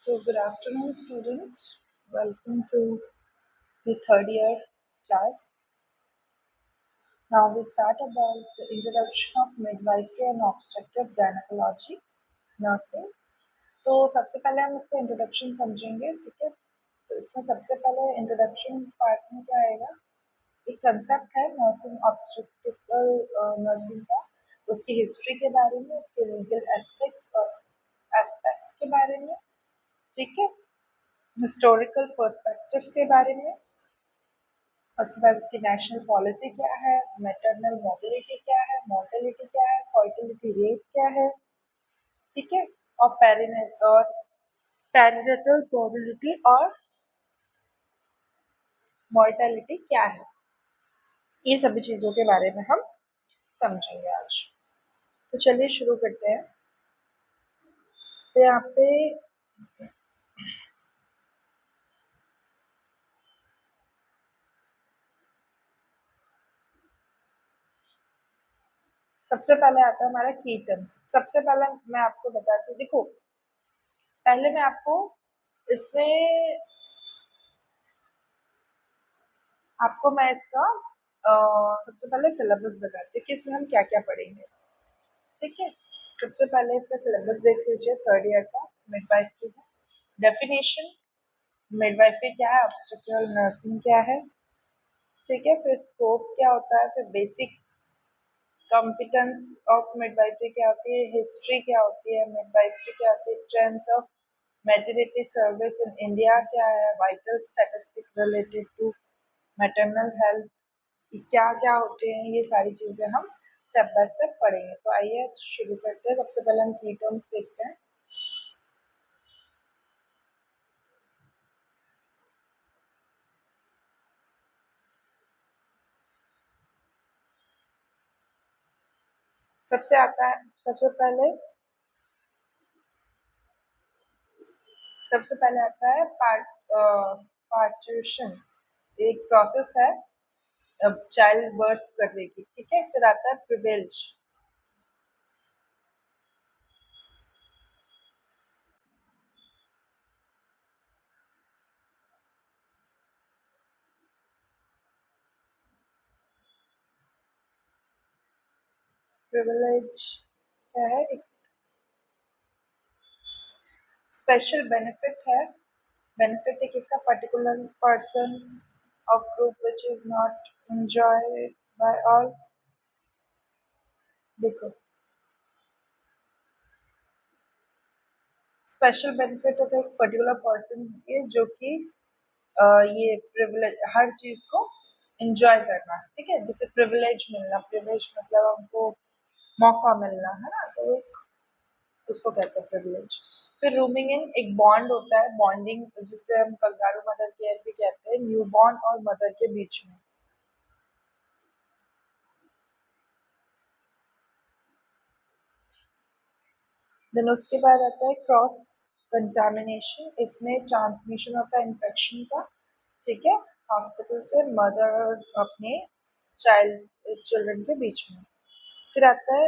So, good afternoon, students. Welcome to the third year class. Now we start about the introduction of midwifery and obstetric gynecology nursing. तो सबसे पहले हम इसका introduction समझेंगे, ठीक है। तो इसमें सबसे पहले इंट्रोडक्शन पार्ट में क्या आएगा, एक कंसेप्ट है नर्सिंग ऑब्स्टेट्रिकल नर्सिंग का, उसकी हिस्ट्री के बारे में, उसके लीगल एथिक्स और एस्पेक्ट्स के बारे में, ठीक है, हिस्टोरिकल पर्सपेक्टिव के बारे में, उसके बाद उसकी नेशनल पॉलिसी क्या है, मैटरनल मोबिलिटी क्या है, मोर्टेलिटी क्या है, फर्टिलिटी रेट क्या है, ठीक है, और पेरिनेटल मोबिलिटी और मोर्टेलिटी क्या है, ये सभी चीज़ों के बारे में हम समझेंगे आज। तो चलिए शुरू करते हैं। तो यहाँ पे सबसे पहले आता है हमारा की टर्म्स। सबसे पहले मैं आपको बताती हूँ, देखो पहले मैं आपको इसमें मैं इसका सबसे पहले सिलेबस बताती हूँ कि इसमें हम क्या क्या पढ़ेंगे, ठीक है। सबसे पहले इसका सिलेबस देख लीजिए, थर्ड ईयर का मिडवाइफरी है। डेफिनेशन, मिडवाइफरी क्या है, ऑब्स्टेट्रिकल नर्सिंग क्या है, ठीक है। फिर स्कोप क्या होता है, फिर बेसिक कॉम्पिटेंस ऑफ मिडवाइफरी क्या होती है, हिस्ट्री क्या होती है, मिडवाइफरी क्या होती है, trends of maternity service in India क्या है, vital statistic related to maternal health क्या क्या होते हैं, ये सारी चीज़ें हम स्टेप बाय स्टेप पढ़ेंगे। तो आइए शुरू करते हैं। सबसे पहले हम की टर्म्स देखते हैं। सबसे पहले आता है पार्ट्यूशन, एक प्रोसेस है चाइल्ड बर्थ करने की, ठीक है। फिर आता है प्रिविलेज, प्रिविलेज क्या है, एक स्पेशल बेनिफिट है। बेनिफिट एक इसका particular person of group which is not enjoy by all. देखो स्पेशल बेनिफिट होता है एक पर्टिकुलर पर्सन के, जो कि ये प्रिविलेज हर चीज को एंजॉय करना, ठीक है। जैसे प्रिविलेज मिलना, प्रिविलेज मतलब हमको मौका मिलना है ना, तो एक उसको कहते हैं प्रिविलेज। फिर रूमिंग इन एक बॉन्ड होता है, बॉन्डिंग जिसे हम कंगारू मदर केयर भी कहते हैं, न्यू बॉर्न और मदर के बीच में। देन उसके बाद आता है क्रॉस कंटामिनेशन, इसमें ट्रांसमिशन होता है इन्फेक्शन का, ठीक है, हॉस्पिटल से मदर और अपने चिल्ड्रन के बीच में। फिर आता है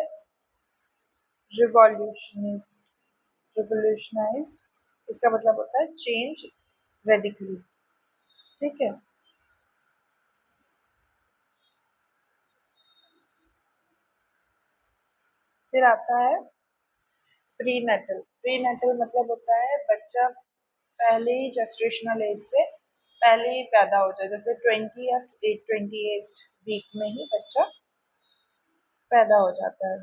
रिवॉल्यूशन, रिवोल्यूशनाइज, इसका मतलब होता है चेंज रेडिकली, ठीक है। फिर आता है प्रीनेटल, प्रीनेटल मतलब होता है बच्चा पहले ही जेस्टेशनल एज से पहले ही पैदा हो जाए, जैसे 20 या 28 वीक में ही बच्चा पैदा हो जाता है।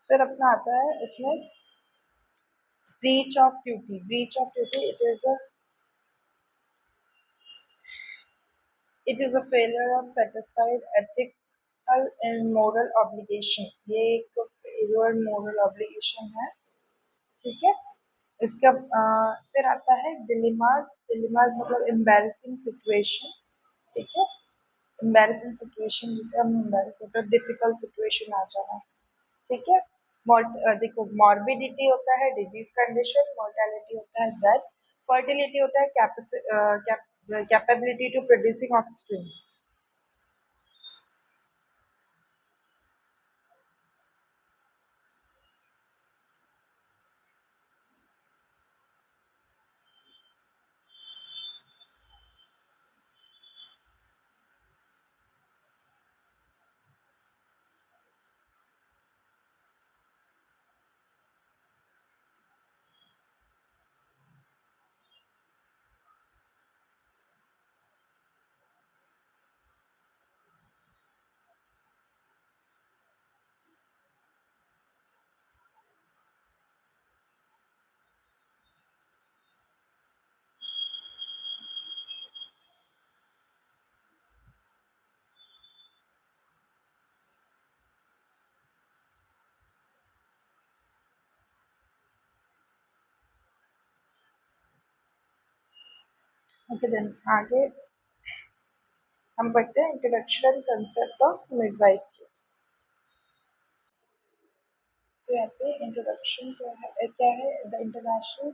फिर अपना आता है इसमें breach of duty, breach of duty it is a failure of satisfied ethical and moral obligation, ये एक फेलियर मोरल ऑब्लिगेशन है, ठीक है। इसका फिर आता है डिलेमास, डिलेमास मतलब एम्बैरेसिंग सिचुएशन, ठीक है। एम्बैरेसिंग सिचुएशन जिसे हम एम्बैरेस होता है, डिफिकल्ट सिचुएशन आ जाना, ठीक है। देखो, मॉर्बिडिटी होता है डिजीज कंडीशन, मोर्टेलिटी होता है डेथ, फर्टिलिटी होता है capability to producing offspring. Okay, then आगे हम पढ़ते हैं introduction concept of midwifery. So यहाँ पे इंट्रोडक्शन क्या है the international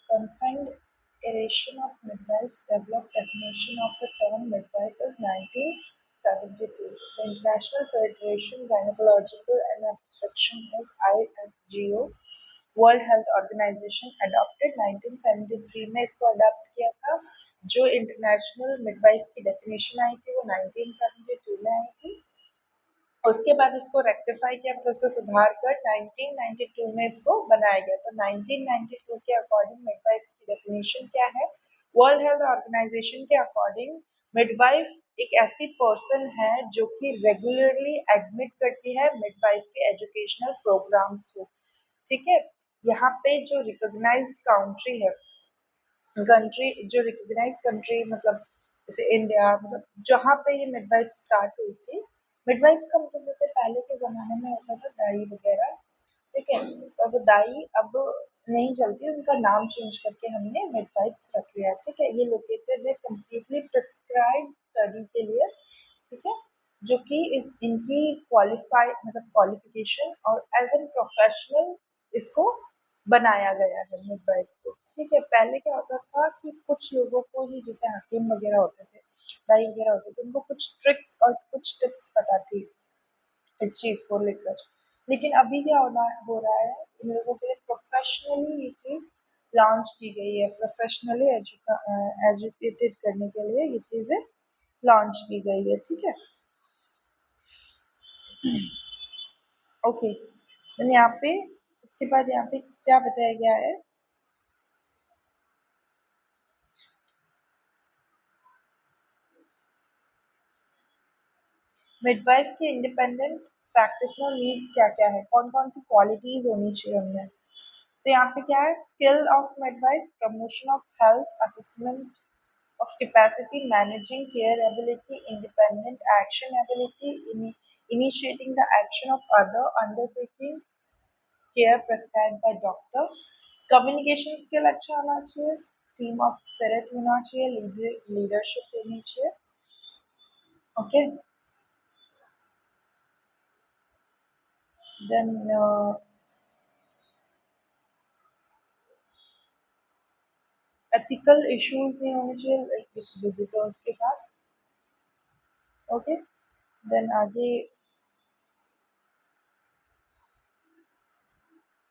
Confederation of Midwives developed definition of the term midwife is 1972. The International Federation Gynecological and Obstetrician is IFGO World Health Organization adopted 1973 में इसको अडॉप्ट किया था। जो international midwife की डेफिनेशन आई थी वो 1972 में आई थी। उसके बाद इसको रेक्टिफाई किया, मतलब उसको सुधार कर 1992 में इसको बनाया गया। तो 1992 के अकॉर्डिंग मिडवाइफ की डेफिनेशन क्या है? वर्ल्ड हेल्थ ऑर्गेनाइजेशन के अकॉर्डिंग मिडवाइफ एक ऐसी पर्सन है जो कि रेगुलरली एडमिट करती है मिडवाइफ के एजुकेशनल प्रोग्राम्स को। ठीक है, यहाँ पे जो रिकॉग्नाइज्ड कंट्री जो रिकॉग्नाइज कंट्री मतलब जैसे इंडिया, मतलब जहाँ पे ये मिडवाइफ स्टार्ट हुई थी। मिडवाइफ्स का मतलब जैसे पहले के ज़माने में होता था दाई वगैरह, ठीक है, तो वो दाई अब नहीं चलती, उनका नाम चेंज करके हमने मिडवाइफ्स रख लिया। ठीक है, ये लोकेटेड है कम्प्लीटली प्रिस्क्राइब्ड स्टडी के लिए। ठीक है, जो कि इनकी क्वालिफाई मतलब क्वालिफिकेशन और एज एन प्रोफेशनल इसको बनाया गया है मिडवाइफ को। ठीक है, पहले क्या होता था कि कुछ लोगों को ही, जैसे हकीम वगैरह होते थे, दाई वगैरह होते थे, उनको कुछ ट्रिक्स और कुछ टिप्स पता थी इस चीज़ को लेकर। लेकिन अभी क्या हो रहा है, इन लोगों के लिए प्रोफेशनली ये चीज़ लॉन्च की गई है, प्रोफेशनली एजुकेटेड करने के लिए ये चीज़ें लॉन्च की गई है। ठीक है, ओके, देन यहाँ पे उसके बाद यहाँ पे क्या बताया गया है? मिडवाइफ की इंडिपेंडेंट प्रैक्टिशनर नीड्स क्या क्या है, कौन कौन सी क्वालिटीज होनी चाहिए उनमें? तो यहाँ पे क्या है? Skill of midwife, promotion of health, assessment of capacity, managing care ability, independent action ability, initiating the action of other, undertaking care prescribed by doctor, communication skill अच्छा होना चाहिए, team of spirit होना चाहिए, leadership होनी चाहिए। Okay, then ethical issues नहीं होने चाहिए विजिटर्स के साथ। ओके, देन आगे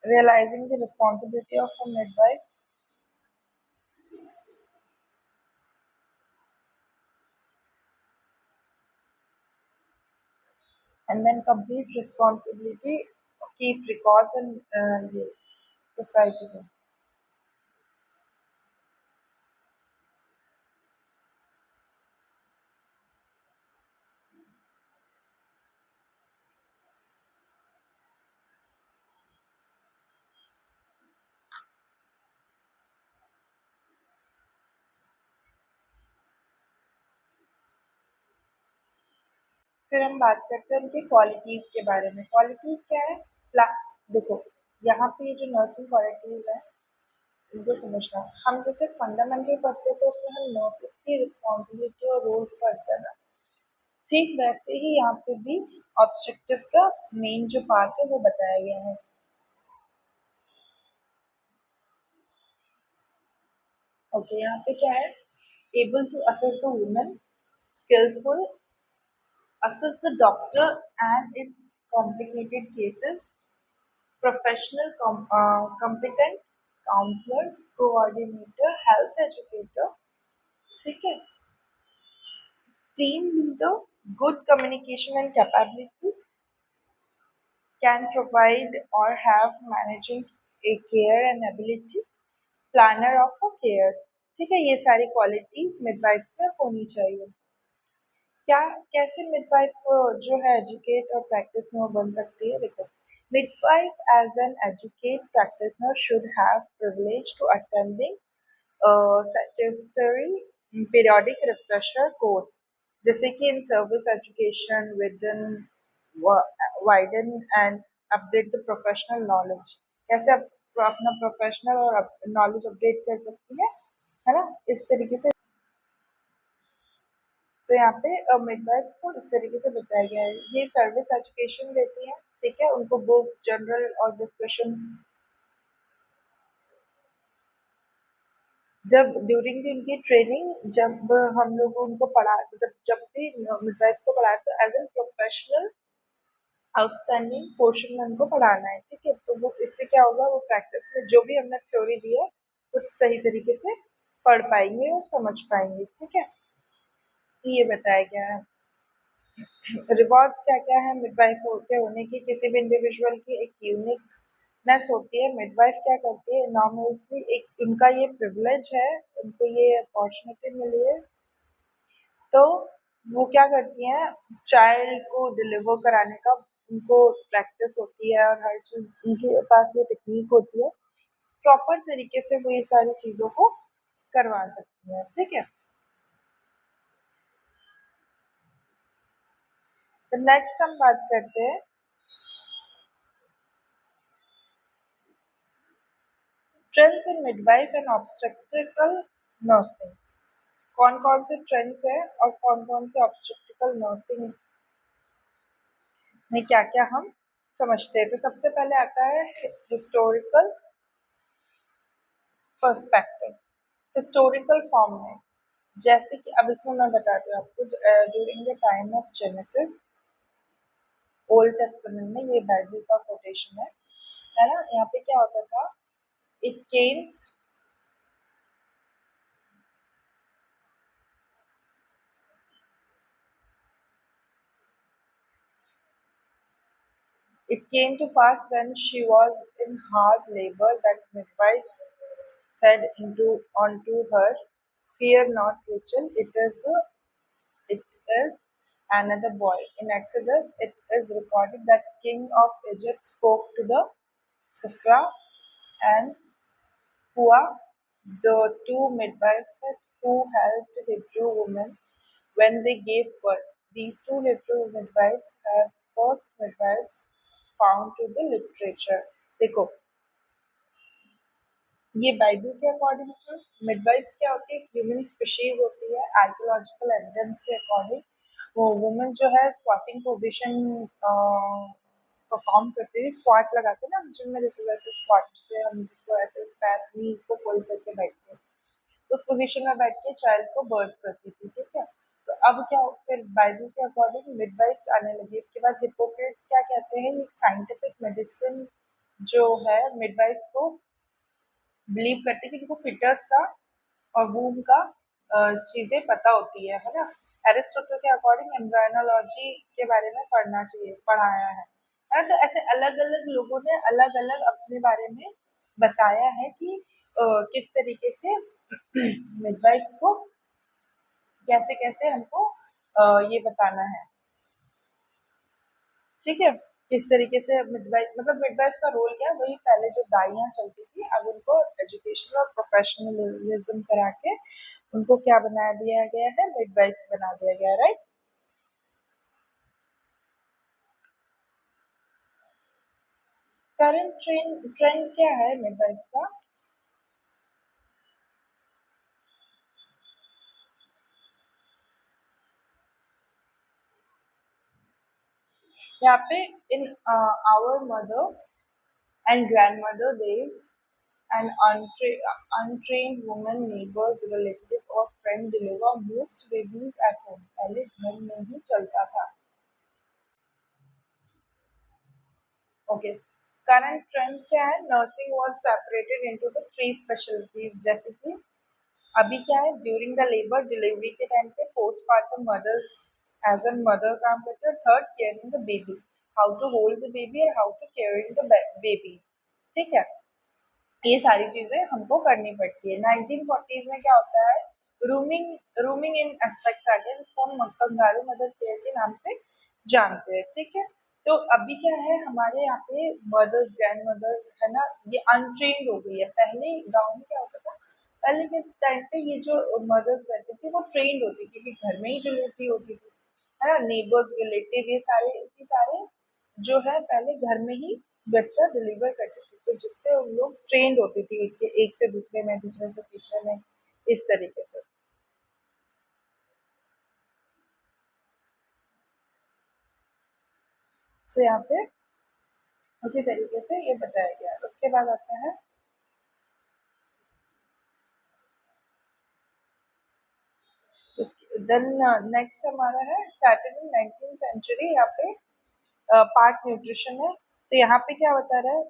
realizing the responsibility of a midwife, and then complete responsibility, keep records and society में। फिर हम बात करते हैं उनकी क्वालिटीज के बारे में। क्वालिटीज क्या है? देखो, यहाँ पे जो नर्सिंग क्वालिटीज है इनको समझना। हम जैसे फंडामेंटल पढ़ते हैं तो उसमें हम नर्सेस की रिस्पॉन्सिबिलिटी और रोल्स पढ़ते हैं ना, ठीक वैसे ही यहाँ पे भी ऑब्स्ट्रक्टिव का मेन जो पार्ट है वो बताया गया है। ओके, यहाँ पे क्या है? Able to assess the woman, skillful, assist the doctor and its complicated cases, professional, competent, counselor, coordinator, health educator, ठीक है, team leader, good communication and capability, can provide or have managing a care and ability, planner of a care, ठीक है, ये सारी qualities midwives में होनी चाहिए। क्या कैसे मिडवाइफ जो है एजुकेट और प्रैक्टिस में वो बन सकती है? देखो, midwife as an educate practitioner should have privilege to attending statutory periodic refresher course, जैसे कि in service education within widen and update the professional knowledge। कैसे आप अपना प्रोफेशनल और नॉलेज अपडेट कर सकती है ना, इस तरीके से। तो यहाँ पे मिडवाइफ्स को इस तरीके से बताया गया है, ये सर्विस एजुकेशन देती है, ठीक है, उनको बुक्स, जनरल और डिस्कशन, जब ड्यूरिंग दी उनकी ट्रेनिंग, जब हम लोग उनको पढ़ा, जब भी मिडवाइफ्स को पढ़ाए तो as an professional outstanding portion में उनको पढ़ाना है, ठीक है, तो वो इससे क्या होगा, वो प्रैक्टिस में जो भी हमने थ्योरी दी है कुछ सही तरीके से पढ़ पाएंगे और समझ पाएंगे, ठीक है, ये बताया गया है। रिवॉर्ड्स क्या क्या है मिडवाइफ के होने की? किसी भी इंडिविजुअल की एक यूनिकनेस होती है। मिडवाइफ क्या करती है, नॉर्मली एक उनका ये प्रिविलेज है, उनको ये अपॉर्चुनिटी मिली है, तो वो क्या करती हैं, चाइल्ड को डिलीवर कराने का उनको प्रैक्टिस होती है और हर चीज उनके पास ये टेक्निक होती है, प्रॉपर तरीके से वो ये सारी चीजों को करवा सकती है, ठीक है। तो नेक्स्ट हम बात करते हैं trends in midwife and obstetrical nursing. कौन कौन से ट्रेंड्स हैं और कौन कौन से ऑब्स्टेट्रिकल नर्सिंग में क्या क्या हम समझते हैं? तो सबसे पहले आता है हिस्टोरिकल पर्सपेक्टिव, हिस्टोरिकल फॉर्म में, जैसे कि अब इसमें मैं बताती हूँ आपको, during the time of genesis, old testament में, ये बाइबल का कोटेशन है ना, यहाँ पे क्या होता था, it Kemps, it came to pass when she was in hard labor that midwives said unto her, fear not, Rachel, it is another boy. In Exodus, it is recorded that king of Egypt spoke to the Sifra and Pua, the two midwives who helped Hebrew women when they gave birth. These two Hebrew midwives are first midwives found to the literature. देखो, ये Bible के according था। Midwives क्या होती है, human species होती है, archaeological evidence के अकॉर्डिंग वो वुमेन जो है स्क्वाटिंग पोजीशन परफॉर्म करती है, स्क्वाट लगाते हैं ना जिम में, जैसे वैसे स्क्वाट से हम जिसको ऐसे पैर नीज को फोल्ड करके बैठते हैं, उस पोजीशन में बैठ के चाइल्ड को बर्थ करती थी, ठीक है। तो अब क्या, फिर बाइबल के अकॉर्डिंग मिडवाइफ्स आने लगी। इसके बाद हिपोक्रेट्स क्या कहते हैं, एक साइंटिफिक मेडिसिन जो है, मिडवाइफ्स को बिलीव करते हैं कि उनको फिटर्स का और वूम का चीजें पता होती है ना। एरिस्टोटल के अकॉर्डिंग एम्ब्रायनोलॉजी के बारे में पढ़ना चाहिए, पढ़ाया है ना। तो ऐसे अलग अलग लोगों ने अलग अलग अपने बारे में बताया है कि किस तरीके से मिडवाइफ्स को कैसे कैसे हमको ये बताना है, ठीक है, किस तरीके से मिडवाइफ, मतलब मिडवाइफ का रोल क्या है, वही पहले जो दाइयाँ चलती थी, अब उनको एजुकेशनल और प्रोफेशनलिज्म करा के उनको क्या बना दिया गया है, मिडवाइफ्स बना दिया गया है, राइट। करंट ट्रेंड ट्रेंड क्या है मिडवाइफ्स का? यहाँ पे in our mother and grandmother days an untrained woman, neighbors, relative or friend deliver most babies at home. पहले घर में ही चलता था. Okay. Current trends क्या है? Nursing was separated into the three specialties. जैसे कि अभी क्या है, ड्यूरिंग द लेबर डिलीवरी के टाइम पे postpartum mothers as an mother काम करते हैं. Third, caring the baby, how to hold the baby और how to caring the baby. ठीक है, ये सारी चीजें हमको करनी पड़ती है. 1940s में क्या होता है, रूमिंग रूमिंग इन एस्पेक्ट्स आ गया, जिसको हम कंगारू मदर केयर के नाम से जानते हैं. ठीक है, तो अभी क्या है, हमारे यहाँ पे मदर्स, ग्रैंड मदर है ना, ये अनट्रेन्ड हो गई है. पहले गाँव में क्या होता था, पहले के टाइम पे ये जो मदर्स रहती थी वो ट्रेन्ड होती थी, क्योंकि घर में ही डिलीवरी होती थी, है ना. नेबर्स, रिलेटिव, ये सारे जो है पहले घर में ही बच्चा डिलीवर करते थे, तो जिससे उन लोग ट्रेन्ड होती थी एक से दूसरे में, दूसरे से तीसरे में, इस तरीके से. सो यहाँ पे उसी तरीके से ये बताया गया है. उसके बाद आता है देन नेक्स्ट हमारा है स्टार्टेड इन 19th सेंचुरी. यहाँ पे पार्ट न्यूट्रिशन है. तो यहाँ पे क्या बता रहा है,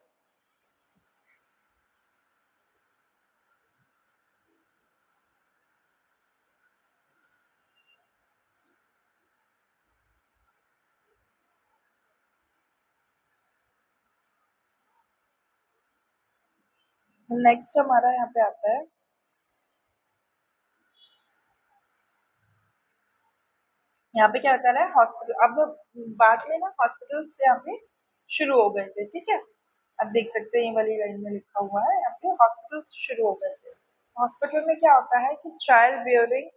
नेक्स्ट हमारा यहाँ पे आता है, यहाँ पे क्या बता रहा है, हॉस्पिटल. अब बाद में ना हॉस्पिटल्स यहाँ पे शुरू हो गए थे. ठीक है, अब देख सकते हैं ये वाली लाइन में लिखा हुआ है, यहाँ पे हॉस्पिटल्स शुरू हो गए थे. हॉस्पिटल में क्या होता है कि चाइल्ड बियरिंग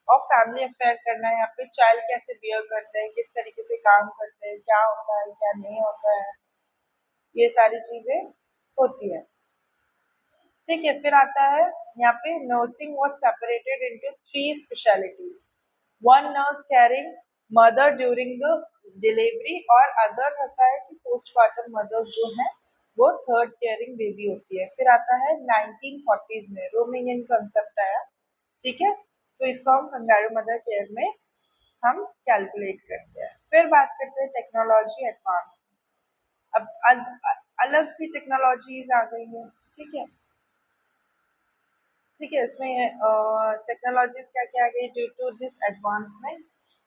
और फैमिली अफेयर करना है. यहाँ पे चाइल्ड कैसे बियर करते हैं, किस तरीके से काम करते हैं, क्या होता है क्या नहीं होता है, ये सारी चीजें होती है. ठीक है, फिर आता है यहाँ पे nursing was separated into three specialities. One nurse carrying mother during the delivery, और अदर होता है कि पोस्टमार्टम मदर्स जो है वो थर्ड केयरिंग बेबी होती है. फिर आता है 1940s में रोमिंग इन कंसेप्ट आया. ठीक है, तो इसको हम कंगारू मदर केयर में हम कैलकुलेट करते हैं. फिर बात करते हैं टेक्नोलॉजी एडवांस. अब अलग सी टेक्नोलॉजीज आ गई है. ठीक है, ठीक है, इसमें टेक्नोलॉजीज क्या क्या आ गई ड्यू टू दिस एडवांसमेंट.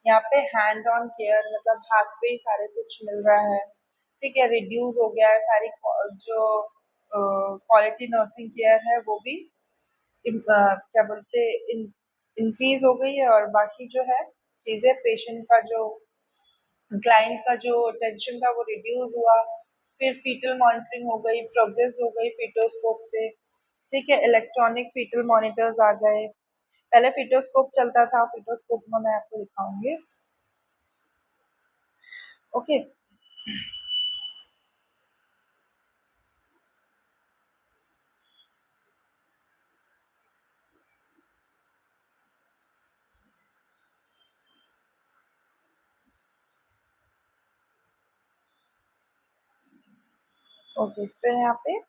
यहाँ पे हैंड ऑन केयर, मतलब हाथ पे ही सारे कुछ मिल रहा है. ठीक है, रिड्यूस हो गया है सारी जो क्वालिटी नर्सिंग केयर है वो भी क्या बोलते इंक्रीज हो गई है. और बाकी जो है चीज़ें, पेशेंट का जो, क्लाइंट का जो टेंशन था वो रिड्यूस हुआ. फिर फीटल मॉनिटरिंग हो गई, प्रोग्रेस हो गई फीटोस्कोप से. ठीक है, इलेक्ट्रॉनिक फीटल मॉनिटर्स आ गए. पहले फीटोस्कोप चलता था, फीटोस्कोप में मैं आपको दिखाऊंगी. ओके, ओके, फिर यहाँ पे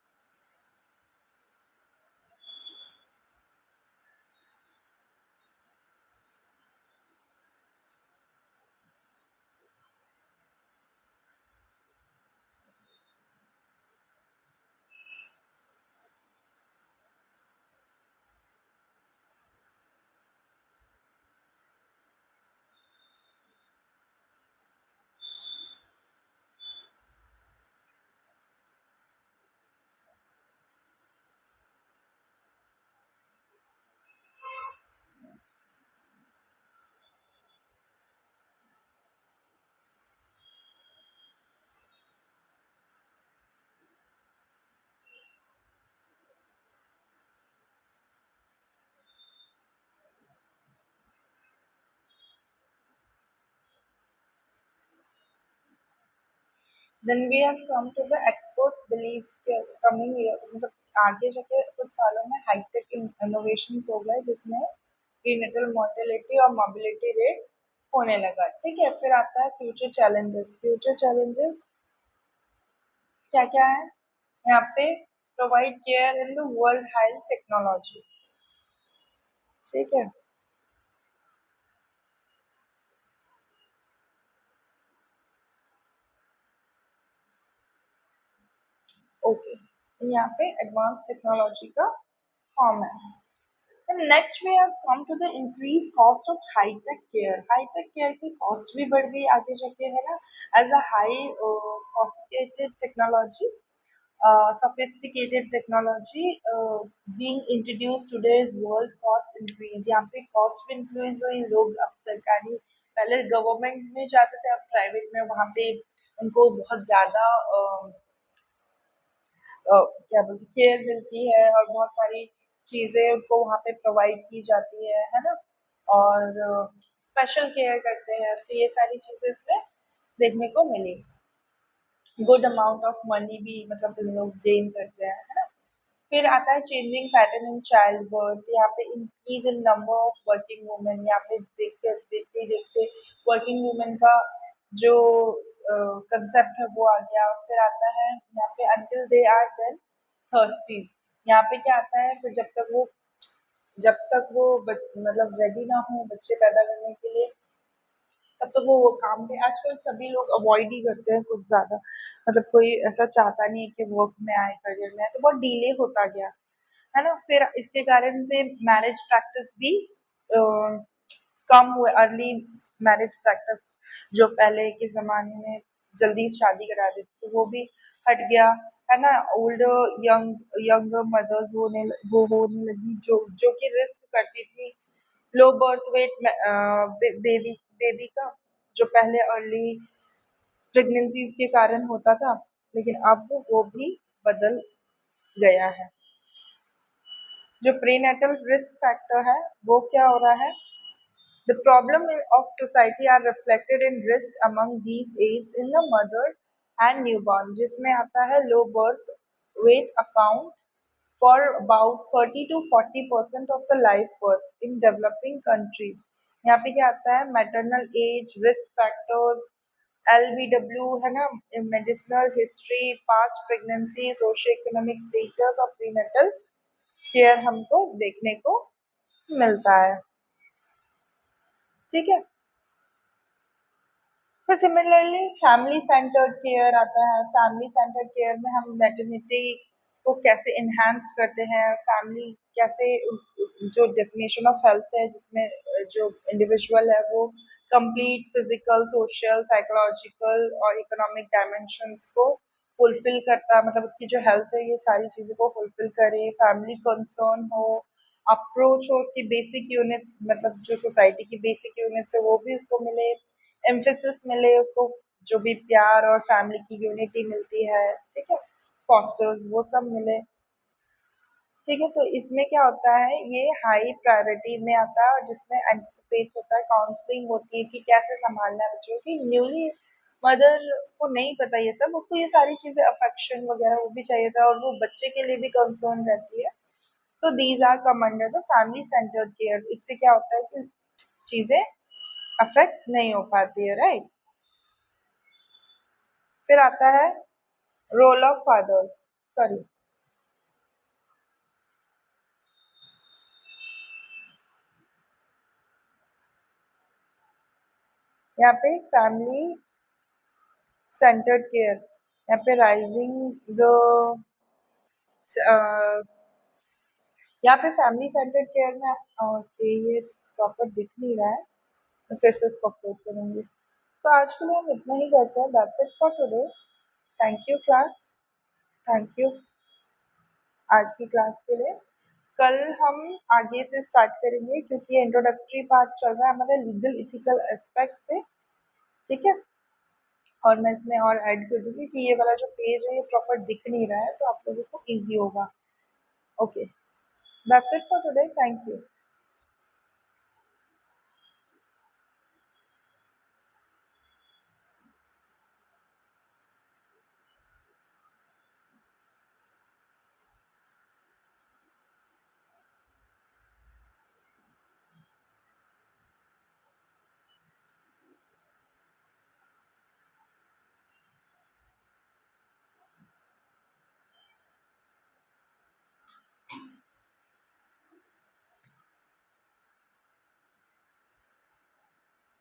then we have come to the experts believe के कमिंग ईयर, मतलब आगे जाके कुछ सालों में हाईटेक इनोवेशन हो गए जिसमें प्रीनेटल मोर्टेलिटी और मोबिलिटी रेट होने लगा. ठीक है, फिर आता है फ्यूचर चैलेंजेस. फ्यूचर चैलेंजेस क्या क्या है यहाँ पे, provide care in the world health technology. ठीक है। ओके, यहाँ पे एडवांस टेक्नोलॉजी का फॉर्म है। Then next we have come to the increased cost of high tech care. High tech care की cost भी बढ़ गई आगे जाके, है ना, as a high sophisticated technology, sophisticated technology being introduced today's world, cost increase। यहाँ पे cost भी increase हुई, लोग अब सरकारी, पहले गवर्नमेंट में जाते थे, अब प्राइवेट में, वहाँ पे उनको बहुत ज़्यादा क्या बोलते केयर मिलती है और बहुत सारी चीज़ें उनको वहाँ पे प्रोवाइड की जाती है ना, और स्पेशल केयर करते हैं, तो ये सारी चीज़ें इसमें देखने को मिली। गुड अमाउंट ऑफ मनी भी मतलब लोग गेन करते हैं, है ना। फिर आता है changing pattern in child birth. यहाँ पे increase in number of working women. यहाँ पे देखते देखते देखते वर्किंग वुमेन का जो कंसेप्ट है वो आ गया। फिर आता है यहाँ पे अंटिल दे आर देन थर्स्टीज। यहाँ पे क्या आता है, फिर जब तक वो मतलब रेडी ना हो बच्चे पैदा करने के लिए, तब तक वो काम पे, आजकल सभी लोग अवॉइड ही करते हैं कुछ ज्यादा, मतलब कोई ऐसा चाहता नहीं है कि वर्क में आए, करियर में आए, तो बहुत डिले होता गया, है ना। फिर इसके कारण से मैरिज प्रैक्टिस भी अ, कम हुए। अर्ली मैरिज प्रैक्टिस जो पहले के ज़माने में जल्दी शादी करा देते थे, वो भी हट गया, है ना। ओल्डर यंग यंग मदर्स होने लगी, जो कि रिस्क करती थी low birth weight baby baby का, जो पहले अर्ली प्रेगनेंसीज के कारण होता था, लेकिन अब वो भी बदल गया है। जो प्रीनेटल रिस्क फैक्टर है वो क्या हो रहा है, the problem of society are reflected in risk among these aids in the mother and newborn, जिसमें आता है low birth weight account for about 30 to 40% of the live birth in developing countries। यहाँ पे क्या आता है, maternal age, risk factors, LBW, है ना, medicinal history, past pregnancy, socio economic status और prenatal केयर हमको देखने को मिलता है। ठीक है। फिर सिमिलरली फैमिली सेंटर्ड केयर आता है। फैमिली सेंटर्ड केयर में हम मैटरनिटी को कैसे इन्हांस करते हैं, फैमिली कैसे, जो डेफिनेशन ऑफ हेल्थ है जिसमें जो इंडिविजुअल है वो कंप्लीट फिजिकल, सोशल, साइकोलॉजिकल और इकोनॉमिक डायमेंशंस को फुलफिल करता, मतलब उसकी जो हेल्थ है ये सारी चीज़ों को फुलफिल करे, फैमिली कंसर्न हो, अप्रोच हो, उसकी बेसिक यूनिट्स, मतलब जो सोसाइटी की बेसिक यूनिट्स है वो भी उसको मिले, एम्फेसिस मिले उसको, जो भी प्यार और फैमिली की यूनिटी मिलती है, ठीक है, फॉस्टर्स वो सब मिले। ठीक है, तो इसमें क्या होता है, ये हाई प्रायोरिटी में आता है और जिसमें एंटिसिपेट होता है, काउंसलिंग होती है कि कैसे संभालना है बच्चों की। न्यूली मदर को नहीं पता ये सब, उसको ये सारी चीज़ें अफेक्शन वगैरह वो भी चाहिए था और वो बच्चे के लिए भी कंसर्न रहती है। So these are come under the family centred care. इससे क्या होता है कि चीज़ें अफेक्ट नहीं हो पाती है, राइट। फिर आता है रोल ऑफ फादर्स, सॉरी, यहाँ पे फैमिली सेंटर्ड केयर, यहाँ पे राइजिंग द, यहाँ पे फैमिली सेंटर्ड केयर में ये प्रॉपर दिख नहीं रहा है, मैं फिर से इसको अपलोड करूँगी। सो आज के लिए हम इतना ही करते हैं, that's it for today. Thank you class, thank you आज की क्लास के लिए। कल हम आगे से स्टार्ट करेंगे क्योंकि इंट्रोडक्टरी पार्ट चल रहा है हमारा लीगल इथिकल एस्पेक्ट से, ठीक है। और मैं इसमें और ऐड कर दूंगी कि ये वाला जो पेज है ये प्रॉपर दिख नहीं रहा है, तो आप लोगों को ईजी होगा। Okay, that's it for today, thank you.